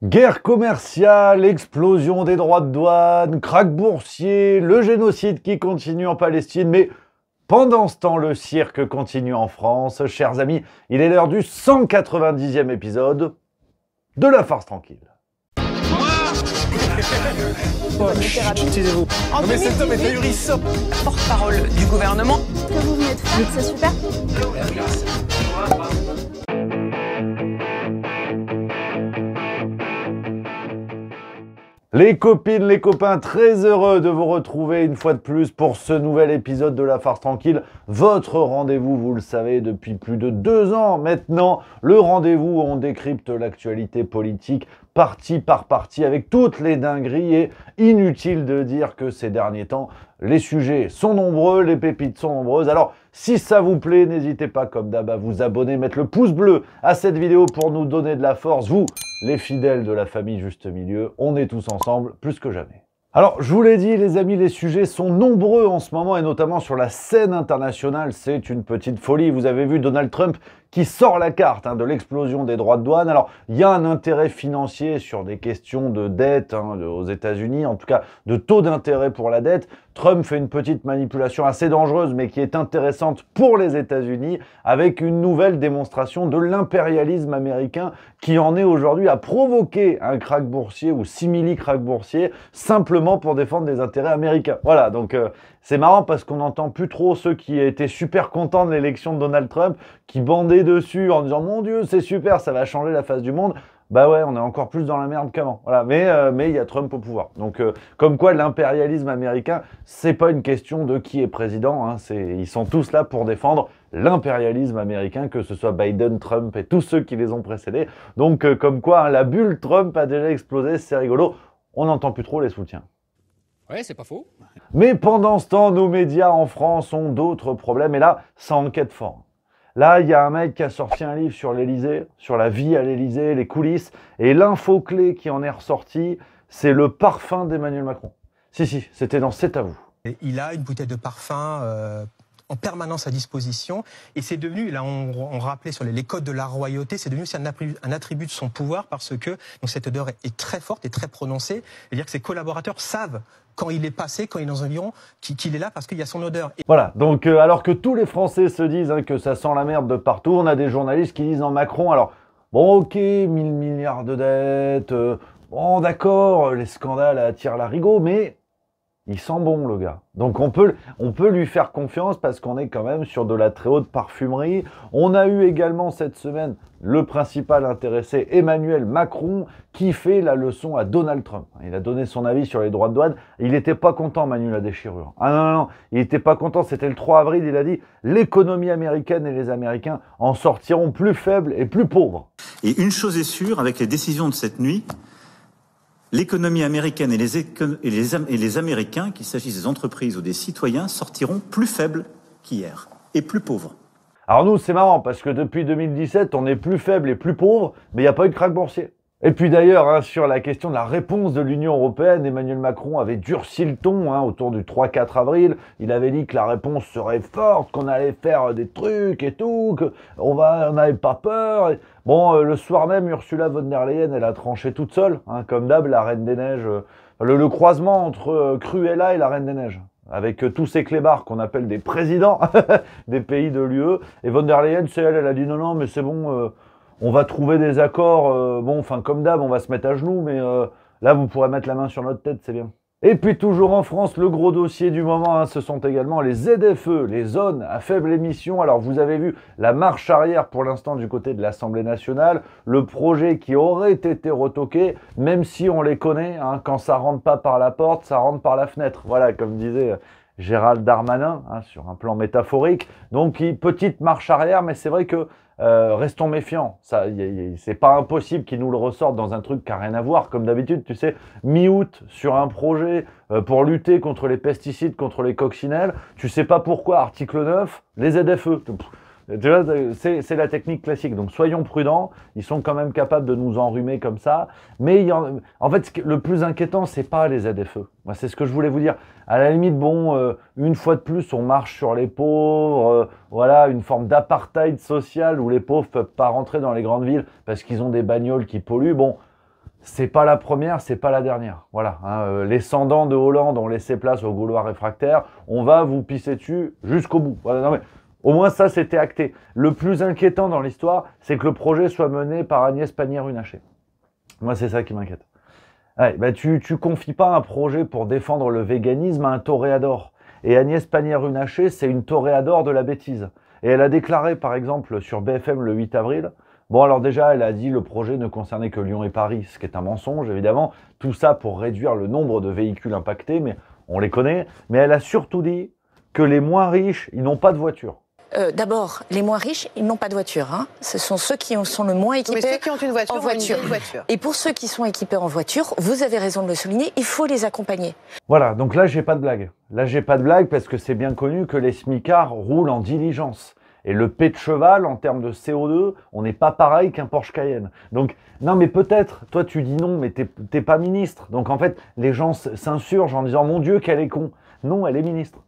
Guerre commerciale, explosion des droits de douane, krach boursier, le génocide qui continue en Palestine, mais pendant ce temps, le cirque continue en France. Chers amis, il est l'heure du 190e épisode de La Farce Tranquille. Taisez-vous. Non mais cet homme est ahurissant. Porte-parole du gouvernement. Ce que vous venez de faire, c'est super. Les copines, les copains, très heureux de vous retrouver une fois de plus pour ce nouvel épisode de La Farce Tranquille. Votre rendez-vous, vous le savez, depuis plus de 2 ans maintenant. Le rendez-vous où on décrypte l'actualité politique partie par partie avec toutes les dingueries. Et inutile de dire que ces derniers temps, les sujets sont nombreux, les pépites sont nombreuses. Alors, si ça vous plaît, n'hésitez pas comme d'hab à vous abonner, mettre le pouce bleu à cette vidéo pour nous donner de la force. Vous, les fidèles de la famille Juste Milieu, on est tous ensemble, plus que jamais. Alors, je vous l'ai dit, les amis, les sujets sont nombreux en ce moment, et notamment sur la scène internationale. C'est une petite folie. Vous avez vu Donald Trump qui sort la carte de l'explosion des droits de douane. Alors, il y a un intérêt financier sur des questions de dette aux États-Unis, en tout cas de taux d'intérêt pour la dette. Trump fait une petite manipulation assez dangereuse, mais qui est intéressante pour les États-Unis, avec une nouvelle démonstration de l'impérialisme américain qui en est aujourd'hui à provoquer un krach boursier ou simili-krach boursier, simplement pour défendre des intérêts américains. Voilà, donc c'est marrant parce qu'on n'entend plus trop ceux qui étaient super contents de l'élection de Donald Trump, qui bandaient dessus en disant « Mon Dieu, c'est super, ça va changer la face du monde ». Bah ouais, on est encore plus dans la merde qu'avant. Voilà, mais il y a Trump au pouvoir. Donc, comme quoi l'impérialisme américain, c'est pas une question de qui est président. Ils sont tous là pour défendre l'impérialisme américain, que ce soit Biden, Trump et tous ceux qui les ont précédés. Donc, comme quoi la bulle Trump a déjà explosé, c'est rigolo. On n'entend plus trop les soutiens. Ouais, c'est pas faux. Mais pendant ce temps, nos médias en France ont d'autres problèmes. Et là, ça enquête fort. Là, il y a un mec qui a sorti un livre sur l'Élysée, sur la vie à l'Élysée, les coulisses. Et l'info clé qui en est ressortie, c'est le parfum d'Emmanuel Macron. Si, c'était dans C'est à vous. Et il a une bouteille de parfum en permanence à disposition. Et c'est devenu, là on rappelait sur les codes de la royauté, c'est devenu aussi un attribut de son pouvoir parce que donc cette odeur est très forte et très prononcée. C'est-à-dire que ses collaborateurs savent quand il est passé, quand il est dans un environ, qu'il est là parce qu'il y a son odeur. Voilà, donc alors que tous les Français se disent que ça sent la merde de partout, on a des journalistes qui disent en Macron, alors bon ok, 1000 milliards de dettes, bon d'accord, les scandales attirent l'arigot, mais il sent bon le gars. Donc on peut lui faire confiance parce qu'on est quand même sur de la très haute parfumerie. On a eu également cette semaine le principal intéressé, Emmanuel Macron, qui fait la leçon à Donald Trump. Il a donné son avis sur les droits de douane. Il n'était pas content, Manu, la déchirure. Ah non, il n'était pas content. C'était le 3 avril, il a dit « L'économie américaine et les Américains en sortiront plus faibles et plus pauvres. » Et une chose est sûre, avec les décisions de cette nuit, l'économie américaine et les Américains, qu'il s'agisse des entreprises ou des citoyens, sortiront plus faibles qu'hier et plus pauvres. Alors nous, c'est marrant parce que depuis 2017, on est plus faible et plus pauvre, mais il n'y a pas eu de krach boursier. Et puis d'ailleurs, sur la question de la réponse de l'Union européenne, Emmanuel Macron avait durci le ton autour du 3-4 avril. Il avait dit que la réponse serait forte, qu'on allait faire des trucs et tout, qu'on n'avait pas peur. Bon, le soir même, Ursula von der Leyen, elle a tranché toute seule, comme d'hab, la Reine des Neiges. Le croisement entre Cruella et la Reine des Neiges, avec tous ces clébards qu'on appelle des présidents des pays de l'UE. Et von der Leyen, c'est elle a dit non, mais c'est bon, on va trouver des accords, comme d'hab, on va se mettre à genoux, mais là, vous pourrez mettre la main sur notre tête, c'est bien. Et puis toujours en France, le gros dossier du moment, ce sont également les ZFE, les zones à faible émission. Alors vous avez vu la marche arrière pour l'instant du côté de l'Assemblée nationale, le projet qui aurait été retoqué, même si on les connaît, quand ça rentre pas par la porte, ça rentre par la fenêtre. Voilà, comme disait Gérald Darmanin, sur un plan métaphorique. Donc petite marche arrière, mais c'est vrai que restons méfiants. C'est pas impossible qu'ils nous le ressortent dans un truc qui n'a rien à voir. Comme d'habitude, tu sais, mi-août sur un projet pour lutter contre les pesticides, contre les coccinelles. Tu sais pas pourquoi, article 9, les ZFE. Tu vois, c'est la technique classique. Donc soyons prudents. Ils sont quand même capables de nous enrhumer comme ça. Mais en fait, le plus inquiétant, c'est pas les ZFE. Moi, c'est ce que je voulais vous dire. À la limite, bon, une fois de plus, on marche sur les pauvres. Voilà, une forme d'apartheid social où les pauvres peuvent pas rentrer dans les grandes villes parce qu'ils ont des bagnoles qui polluent. Bon, c'est pas la première, c'est pas la dernière. Voilà, hein, les Sandans de Hollande ont laissé place aux Gaulois réfractaires. On va vous pisser dessus jusqu'au bout. Voilà, non mais au moins ça, c'était acté. Le plus inquiétant dans l'histoire, c'est que le projet soit mené par Agnès Pannier-Runacher. Moi, c'est ça qui m'inquiète. Ouais, bah tu confies pas un projet pour défendre le véganisme à un toréador. Et Agnès Pannier-Runacher, c'est une toréador de la bêtise. Et elle a déclaré, par exemple, sur BFM le 8 avril, bon, alors déjà, elle a dit le projet ne concernait que Lyon et Paris, ce qui est un mensonge, évidemment. Tout ça pour réduire le nombre de véhicules impactés, mais on les connaît. Mais elle a surtout dit que les moins riches, ils n'ont pas de voiture. D'abord, les moins riches, ils n'ont pas de voiture. Hein. Ce sont ceux qui sont le moins équipés Mais ceux qui ont une voiture en voiture. Et pour ceux qui sont équipés en voiture, vous avez raison de le souligner, il faut les accompagner. Voilà, donc là, j'ai pas de blague. Là, j'ai pas de blague parce que c'est bien connu que les smicards roulent en diligence. Et le P de cheval, en termes de CO2, on n'est pas pareil qu'un Porsche Cayenne. Donc, non, mais peut-être, toi, tu dis non, mais t'es pas ministre. Donc, en fait, les gens s'insurgent en disant, mon Dieu, qu'elle est con. Non, elle est ministre.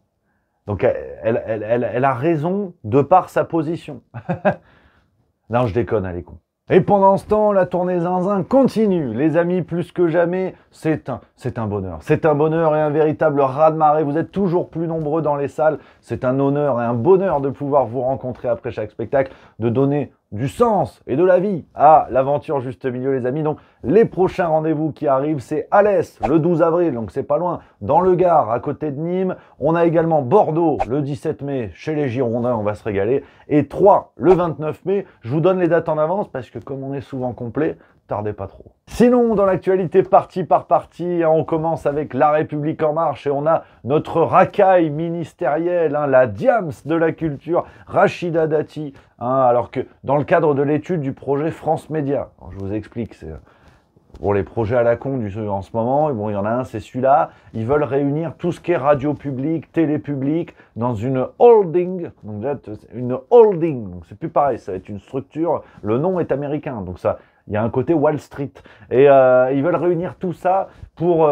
Donc, elle a raison de par sa position. Non, je déconne, elle est con. Et pendant ce temps, la tournée zinzin continue. Les amis, plus que jamais, c'est un bonheur. C'est un bonheur et un véritable raz-de-marée. Vous êtes toujours plus nombreux dans les salles. C'est un honneur et un bonheur de pouvoir vous rencontrer après chaque spectacle, de donner du sens et de la vie à l'aventure Juste Milieu, les amis. Donc, les prochains rendez-vous qui arrivent, c'est Alès, le 12 avril, donc c'est pas loin, dans le Gard, à côté de Nîmes. On a également Bordeaux, le 17 mai, chez les Girondins, on va se régaler. Et Troyes, le 29 mai. Je vous donne les dates en avance, parce que comme on est souvent complet, tardez pas trop. Sinon, dans l'actualité partie par partie, on commence avec La République En Marche et on a notre racaille ministérielle, la Diams de la culture, Rachida Dati, alors que dans le cadre de l'étude du projet France Média, alors je vous explique, c'est pour les projets à la con en ce moment, bon, il y en a un, c'est celui-là, ils veulent réunir tout ce qui est radio publique, télé publique, dans une holding, donc là, une holding, donc c'est plus pareil, ça va être une structure, le nom est américain, donc ça, il y a un côté Wall Street. Et ils veulent réunir tout ça pour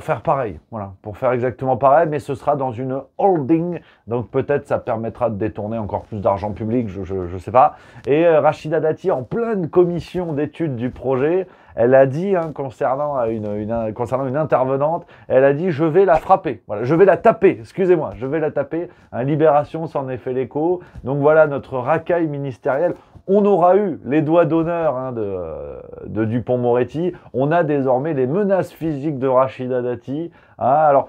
faire pareil. Voilà, pour faire exactement pareil, mais ce sera dans une holding. Donc peut-être ça permettra de détourner encore plus d'argent public, je sais pas. Et Rachida Dati, en pleine commission d'études du projet, elle a dit, concernant une intervenante, elle a dit « je vais la frapper ». Voilà, je vais la taper, excusez-moi, je vais la taper. Libération s'en est fait l'écho. Donc voilà notre racaille ministérielle. On aura eu les doigts d'honneur de Dupond-Moretti. On a désormais les menaces physiques de Rachida Dati. Alors,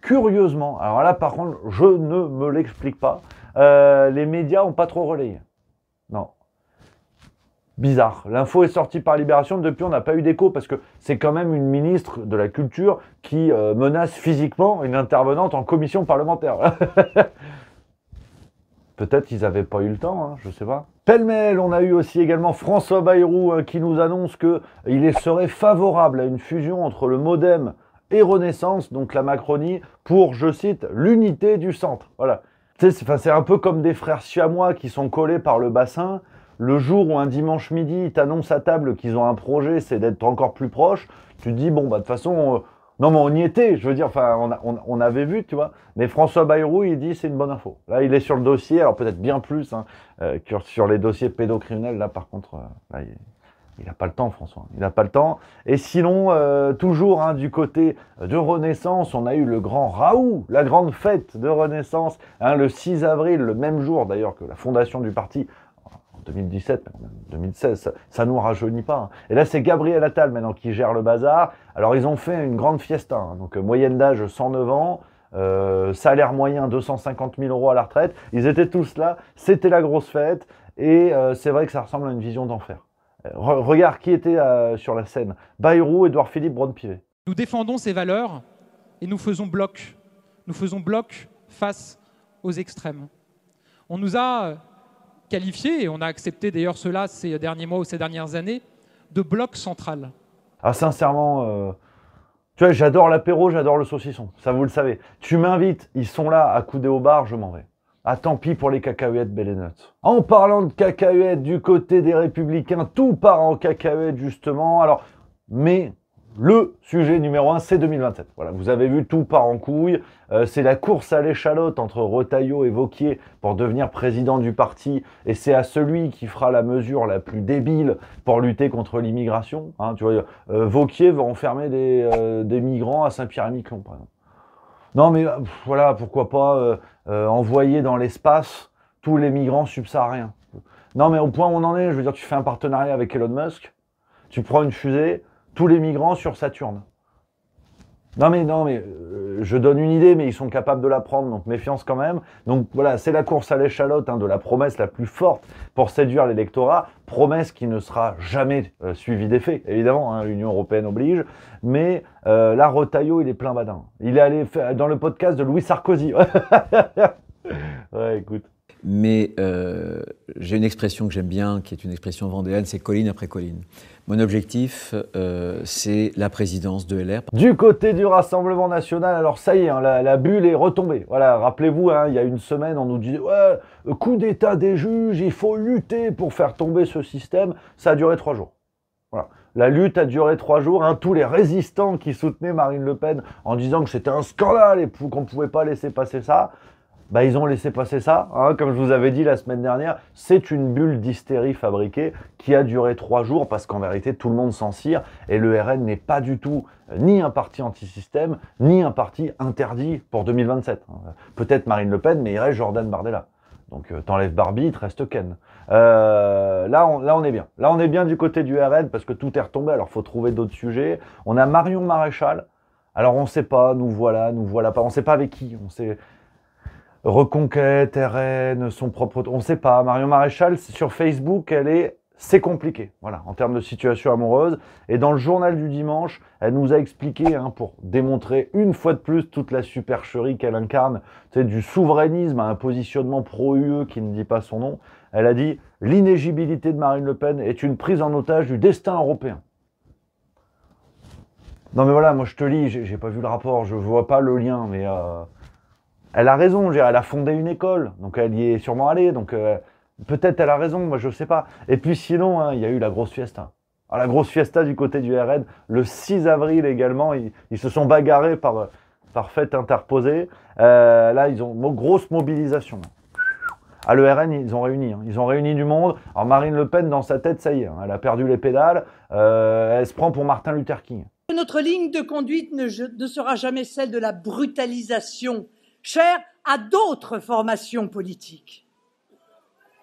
curieusement, alors là par contre, je ne me l'explique pas, les médias n'ont pas trop relayé. Non. Bizarre. L'info est sortie par Libération, depuis on n'a pas eu d'écho parce que c'est quand même une ministre de la Culture qui menace physiquement une intervenante en commission parlementaire. Peut-être qu'ils n'avaient pas eu le temps, je sais pas. Pêle-mêle, on a eu aussi également François Bayrou qui nous annonce qu'il serait favorable à une fusion entre le MoDem et Renaissance, donc la Macronie, pour, je cite, l'unité du centre. Voilà. C'est un peu comme des frères siamois qui sont collés par le bassin. Le jour où un dimanche midi, ils t'annoncent à table qu'ils ont un projet, c'est d'être encore plus proche, tu te dis, bon, bah de toute façon, non mais on y était, je veux dire, enfin, on avait vu, tu vois. Mais François Bayrou, il dit, c'est une bonne info. Là, il est sur le dossier, alors peut-être bien plus que sur les dossiers pédocriminels. Là, par contre, là, il n'a pas le temps, François. Il n'a pas le temps. Et sinon, toujours du côté de Renaissance, on a eu le grand Raoult, la grande fête de Renaissance, le 6 avril, le même jour d'ailleurs que la fondation du parti, 2017, 2016, ça nous rajeunit pas. Et là, c'est Gabriel Attal maintenant qui gère le bazar. Alors, ils ont fait une grande fiesta. Donc, moyenne d'âge 109 ans, salaire moyen 250 000 € à la retraite. Ils étaient tous là. C'était la grosse fête. Et c'est vrai que ça ressemble à une vision d'enfer. Regarde qui était sur la scène. Bayrou, Édouard Philippe, Braun-Pivet. Nous défendons ces valeurs et nous faisons bloc. Nous faisons bloc face aux extrêmes. On nous a qualifié, et on a accepté d'ailleurs cela ces derniers mois ou ces dernières années, de bloc central. Ah, sincèrement, tu vois, j'adore l'apéro, j'adore le saucisson, ça vous le savez. Tu m'invites, ils sont là, accoudés au bar, je m'en vais. Ah, tant pis pour les cacahuètes Bell & Nuts. En parlant de cacahuètes, du côté des Républicains, tout part en cacahuètes justement. Alors, mais le sujet numéro 1, c'est 2027. Voilà, vous avez vu, tout part en couille. C'est la course à l'échalote entre Retailleau et Wauquiez pour devenir président du parti. Et c'est à celui qui fera la mesure la plus débile pour lutter contre l'immigration. Hein, tu vois, Wauquiez va enfermer des migrants à Saint-Pierre-et-Miquelon, par exemple. Non, mais voilà, pourquoi pas envoyer dans l'espace tous les migrants subsahariens. Non, mais au point où on en est, je veux dire, tu fais un partenariat avec Elon Musk, tu prends une fusée, tous les migrants sur Saturne. Non mais je donne une idée, mais ils sont capables de la prendre, donc méfiance quand même. Donc voilà, c'est la course à l'échalote de la promesse la plus forte pour séduire l'électorat, promesse qui ne sera jamais suivie des faits, évidemment, l'Union européenne oblige. Mais là, Retailleau, il est plein badin. Il est allé dans le podcast de Louis Sarkozy. Ouais, écoute. Mais j'ai une expression que j'aime bien, qui est une expression vendéenne, c'est colline après colline. Mon objectif, c'est la présidence de LR. Du côté du Rassemblement National, alors ça y est, la bulle est retombée. Voilà, rappelez-vous, il y a une semaine, on nous disait « Ouais, coup d'état des juges, il faut lutter pour faire tomber ce système ». Ça a duré 3 jours. Voilà. La lutte a duré 3 jours. Tous les résistants qui soutenaient Marine Le Pen en disant que c'était un scandale et qu'on ne pouvait pas laisser passer ça, bah, ils ont laissé passer ça, comme je vous avais dit la semaine dernière, c'est une bulle d'hystérie fabriquée qui a duré 3 jours parce qu'en vérité tout le monde s'en cire et le RN n'est pas du tout ni un parti anti-système, ni un parti interdit pour 2027. Peut-être Marine Le Pen, mais il reste Jordan Bardella. Donc t'enlèves Barbie, il te reste Ken. Là on est bien. Là on est bien du côté du RN parce que tout est retombé, alors faut trouver d'autres sujets. On a Marion Maréchal, alors on sait pas, nous voilà pas, on sait pas avec qui, on sait... Reconquête, RN, son propre... On ne sait pas. Marion Maréchal, sur Facebook, c'est compliqué, voilà, en termes de situation amoureuse. Et dans le journal du dimanche, elle nous a expliqué, pour démontrer une fois de plus toute la supercherie qu'elle incarne, du souverainisme à un positionnement pro-UE qui ne dit pas son nom. Elle a dit « L'inéligibilité de Marine Le Pen est une prise en otage du destin européen ». Non mais voilà, moi je te lis, j'ai pas vu le rapport, je vois pas le lien, mais... Elle a raison, elle a fondé une école, donc elle y est sûrement allée, donc peut-être elle a raison, moi je sais pas. Et puis sinon, il y a eu la grosse fiesta. Alors, la grosse fiesta du côté du RN, le 6 avril également, ils se sont bagarrés par fait interposée. Là, ils ont grosse mobilisation. À le RN, ils ont réuni du monde. Alors Marine Le Pen, dans sa tête, ça y est, elle a perdu les pédales, elle se prend pour Martin Luther King. Notre ligne de conduite ne sera jamais celle de la brutalisation, chère à d'autres formations politiques,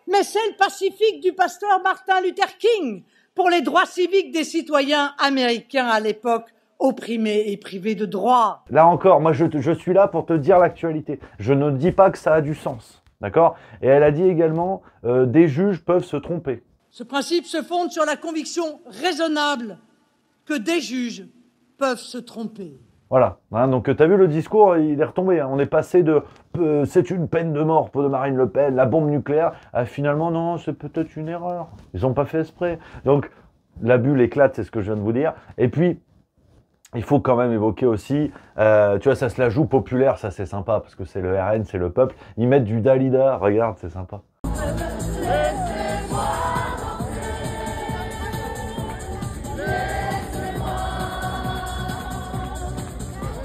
mais celle pacifique du pasteur Martin Luther King pour les droits civiques des citoyens américains à l'époque opprimés et privés de droits. Là encore, moi je suis là pour te dire l'actualité. Je ne dis pas que ça a du sens, d'accord? Et elle a dit également, des juges peuvent se tromper. Ce principe se fonde sur la conviction raisonnable que des juges peuvent se tromper. Voilà, donc tu as vu le discours, il est retombé. On est passé de c'est une peine de mort pour de Marine Le Pen, la bombe nucléaire, à finalement non, c'est peut-être une erreur. Ils n'ont pas fait exprès. Donc la bulle éclate, c'est ce que je viens de vous dire. Et puis, il faut quand même évoquer aussi, tu vois, ça se la joue populaire, ça c'est sympa, parce que c'est le RN, c'est le peuple. Ils mettent du Dalida, regarde, c'est sympa.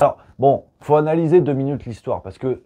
Alors, bon, faut analyser 2 minutes l'histoire, parce que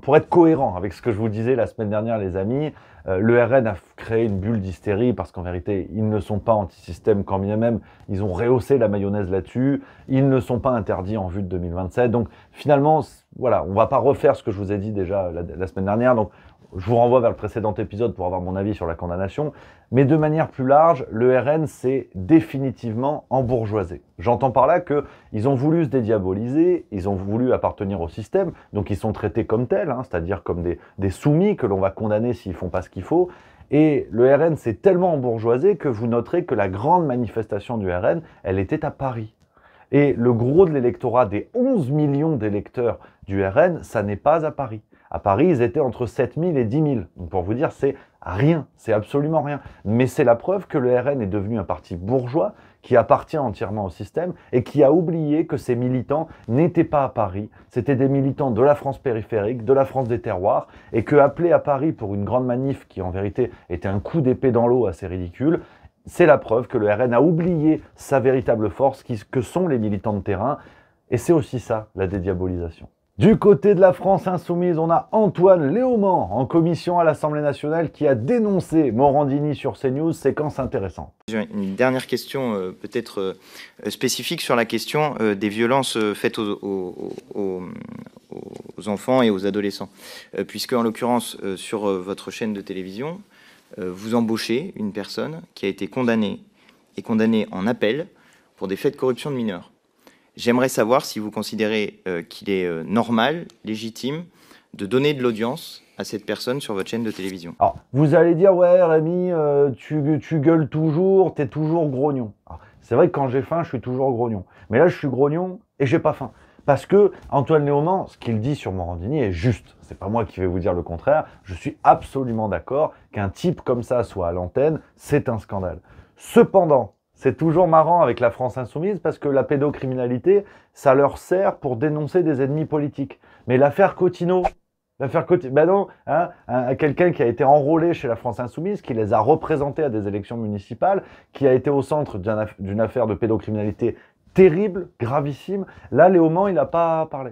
pour être cohérent avec ce que je vous disais la semaine dernière, les amis, le RN a créé une bulle d'hystérie, parce qu'en vérité, ils ne sont pas anti-système, quand bien même, ils ont rehaussé la mayonnaise là-dessus, ils ne sont pas interdits en vue de 2027, donc finalement, voilà, on va pas refaire ce que je vous ai dit déjà la semaine dernière, donc je vous renvoie vers le précédent épisode pour avoir mon avis sur la condamnation. Mais de manière plus large, le RN s'est définitivement embourgeoisé. J'entends par là qu'ils ont voulu se dédiaboliser, ils ont voulu appartenir au système, donc ils sont traités comme tels, c'est-à-dire comme des soumis que l'on va condamner s'ils font pas ce qu'il faut. Et le RN s'est tellement embourgeoisé que vous noterez que la grande manifestation du RN, elle était à Paris. Et le gros de l'électorat, des 11 millions d'électeurs du RN, ça n'est pas à Paris. À Paris, ils étaient entre 7 000 et 10 000. Donc pour vous dire, c'est rien, c'est absolument rien. Mais c'est la preuve que le RN est devenu un parti bourgeois qui appartient entièrement au système et qui a oublié que ses militants n'étaient pas à Paris. C'était des militants de la France périphérique, de la France des terroirs, et que appeler à Paris pour une grande manif qui en vérité était un coup d'épée dans l'eau assez ridicule, c'est la preuve que le RN a oublié sa véritable force, que sont les militants de terrain. Et c'est aussi ça, la dédiabolisation. Du côté de la France insoumise, on a Antoine Léaumont en commission à l'Assemblée nationale qui a dénoncé Morandini sur CNews, séquence intéressante. Une dernière question peut-être spécifique sur la question des violences faites aux enfants et aux adolescents. Puisque en l'occurrence sur votre chaîne de télévision, vous embauchez une personne qui a été condamnée en appel pour des faits de corruption de mineurs. J'aimerais savoir si vous considérez qu'il est normal, légitime, de donner de l'audience à cette personne sur votre chaîne de télévision. Alors, vous allez dire, ouais Rémi, tu gueules toujours, t'es toujours grognon. C'est vrai que quand j'ai faim, je suis toujours grognon. Mais là, je suis grognon et j'ai pas faim. Parce que Antoine Léaumont, ce qu'il dit sur Morandini est juste. C'est pas moi qui vais vous dire le contraire. Je suis absolument d'accord qu'un type comme ça soit à l'antenne, c'est un scandale. Cependant, c'est toujours marrant avec la France insoumise parce que la pédocriminalité, ça leur sert pour dénoncer des ennemis politiques. Mais l'affaire Cottineau, ben non, hein, quelqu'un qui a été enrôlé chez la France insoumise, qui les a représentés à des élections municipales, qui a été au centre d'une affaire de pédocriminalité terrible, gravissime. Là, Léaumont, il n'a pas parlé.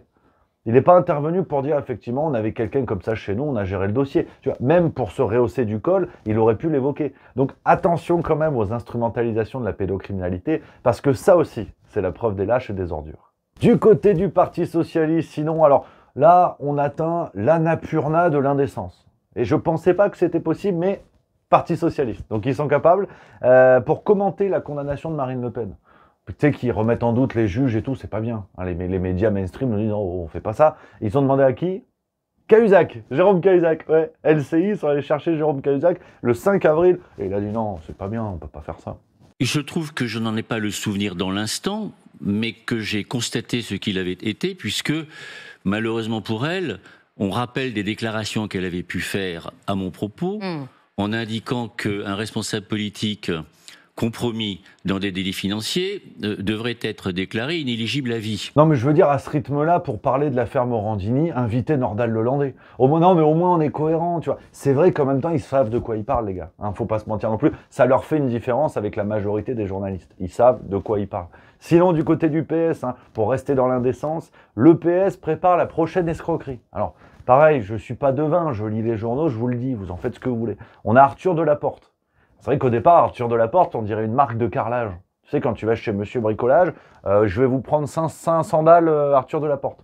Il n'est pas intervenu pour dire, effectivement, on avait quelqu'un comme ça chez nous, on a géré le dossier. Tu vois, même pour se rehausser du col, il aurait pu l'évoquer. Donc attention quand même aux instrumentalisations de la pédocriminalité, parce que ça aussi, c'est la preuve des lâches et des ordures. Du côté du Parti Socialiste, sinon, alors là, on atteint l'annapurna de l'indécence. Et je ne pensais pas que c'était possible, mais Parti Socialiste. Donc ils sont capables, pour commenter la condamnation de Marine Le Pen. Tu sais, qui remettent en doute les juges et tout, c'est pas bien. Hein, les médias mainstream nous disent, oh, on fait pas ça. Ils ont demandé à qui? Cahuzac, Jérôme Cahuzac, ouais. LCI sont allés chercher Jérôme Cahuzac le 5 avril. Et il a dit, non, c'est pas bien, on peut pas faire ça. Je trouve que je n'en ai pas le souvenir dans l'instant, mais que j'ai constaté ce qu'il avait été, puisque, malheureusement pour elle, on rappelle des déclarations qu'elle avait pu faire à mon propos, en indiquant qu'un responsable politique compromis dans des délits financiers devrait être déclaré inéligible à vie. Non mais je veux dire, à ce rythme-là, pour parler de l'affaire Morandini, inviter Nordal Lelandais. Non mais au moins on est cohérent, tu vois. C'est vrai qu'en même temps, ils savent de quoi ils parlent, les gars. Hein, faut pas se mentir non plus. Ça leur fait une différence avec la majorité des journalistes. Ils savent de quoi ils parlent. Sinon, du côté du PS, hein, pour rester dans l'indécence, le PS prépare la prochaine escroquerie. Alors, pareil, je suis pas devin, je lis les journaux, je vous le dis, vous en faites ce que vous voulez. On a Arthur Delaporte. C'est vrai qu'au départ, Arthur Delaporte, on dirait une marque de carrelage. Tu sais, quand tu vas chez Monsieur Bricolage, je vais vous prendre 500 balles Arthur Delaporte.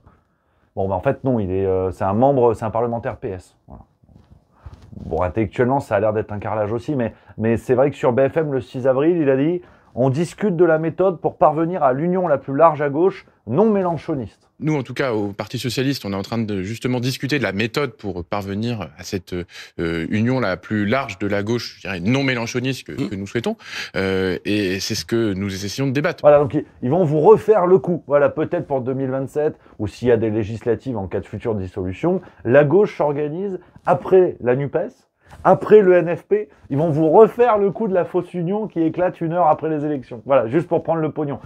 Bon, ben en fait, non, c'est un membre, c'est un parlementaire PS. Voilà. Bon, intellectuellement, ça a l'air d'être un carrelage aussi, mais c'est vrai que sur BFM, le 6 avril, il a dit « On discute de la méthode pour parvenir à l'union la plus large à gauche, non mélanchoniste ». Nous, en tout cas, au Parti Socialiste, on est en train de justement discuter de la méthode pour parvenir à cette union la plus large de la gauche, je dirais non mélanchoniste que nous souhaitons. Et c'est ce que nous essayons de débattre. Voilà, donc ils vont vous refaire le coup. Voilà, peut-être pour 2027, ou s'il y a des législatives en cas de future dissolution, la gauche s'organise après la NUPES, après le NFP, ils vont vous refaire le coup de la fausse union qui éclate 1 heure après les élections. Voilà, juste pour prendre le pognon.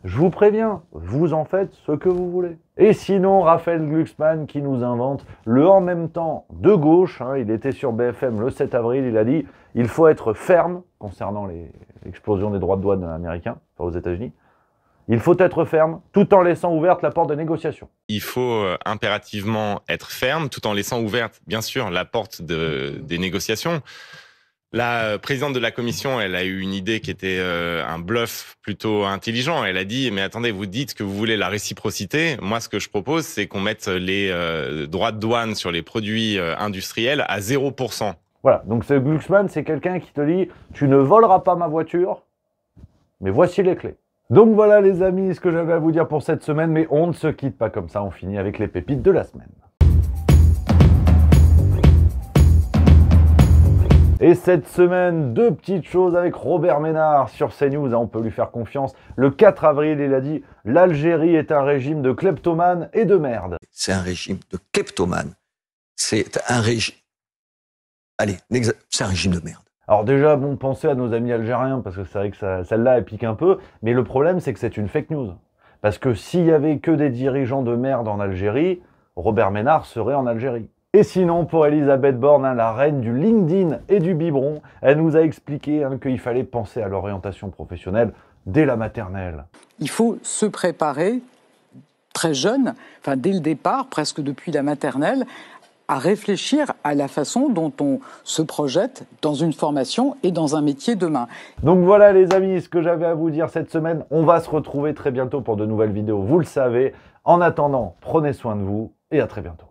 Je vous préviens, vous en faites ce que vous voulez. Et sinon, Raphaël Glucksmann qui nous invente le en même temps de gauche, hein, il était sur BFM le 7 avril, il a dit « Il faut être ferme concernant l'explosion des droits de douane américains, enfin aux États-Unis. Il faut être ferme tout en laissant ouverte la porte des négociations. » Il faut impérativement être ferme tout en laissant ouverte, bien sûr, la porte des négociations. La présidente de la commission, elle a eu une idée qui était un bluff plutôt intelligent. Elle a dit, mais attendez, vous dites que vous voulez la réciprocité. Moi, ce que je propose, c'est qu'on mette les droits de douane sur les produits industriels à 0%. Voilà, donc ce Glucksmann, c'est quelqu'un qui te dit, tu ne voleras pas ma voiture, mais voici les clés. Donc voilà les amis, ce que j'avais à vous dire pour cette semaine, mais on ne se quitte pas comme ça, on finit avec les pépites de la semaine. Et cette semaine, 2 petites choses avec Robert Ménard sur CNews, on peut lui faire confiance. Le 4 avril, il a dit « L'Algérie est un régime de kleptomanes et de merde ». C'est un régime de kleptomanes. C'est un régime... Allez, c'est un régime de merde. Alors déjà, bon, pensez à nos amis algériens, parce que c'est vrai que celle-là, elle pique un peu. Mais le problème, c'est que c'est une fake news. Parce que s'il y avait que des dirigeants de merde en Algérie, Robert Ménard serait en Algérie. Et sinon, pour Elisabeth Borne, la reine du LinkedIn et du biberon, elle nous a expliqué qu'il fallait penser à l'orientation professionnelle dès la maternelle. Il faut se préparer très jeune, enfin dès le départ, presque depuis la maternelle, à réfléchir à la façon dont on se projette dans une formation et dans un métier demain. Donc voilà les amis, ce que j'avais à vous dire cette semaine. On va se retrouver très bientôt pour de nouvelles vidéos, vous le savez. En attendant, prenez soin de vous et à très bientôt.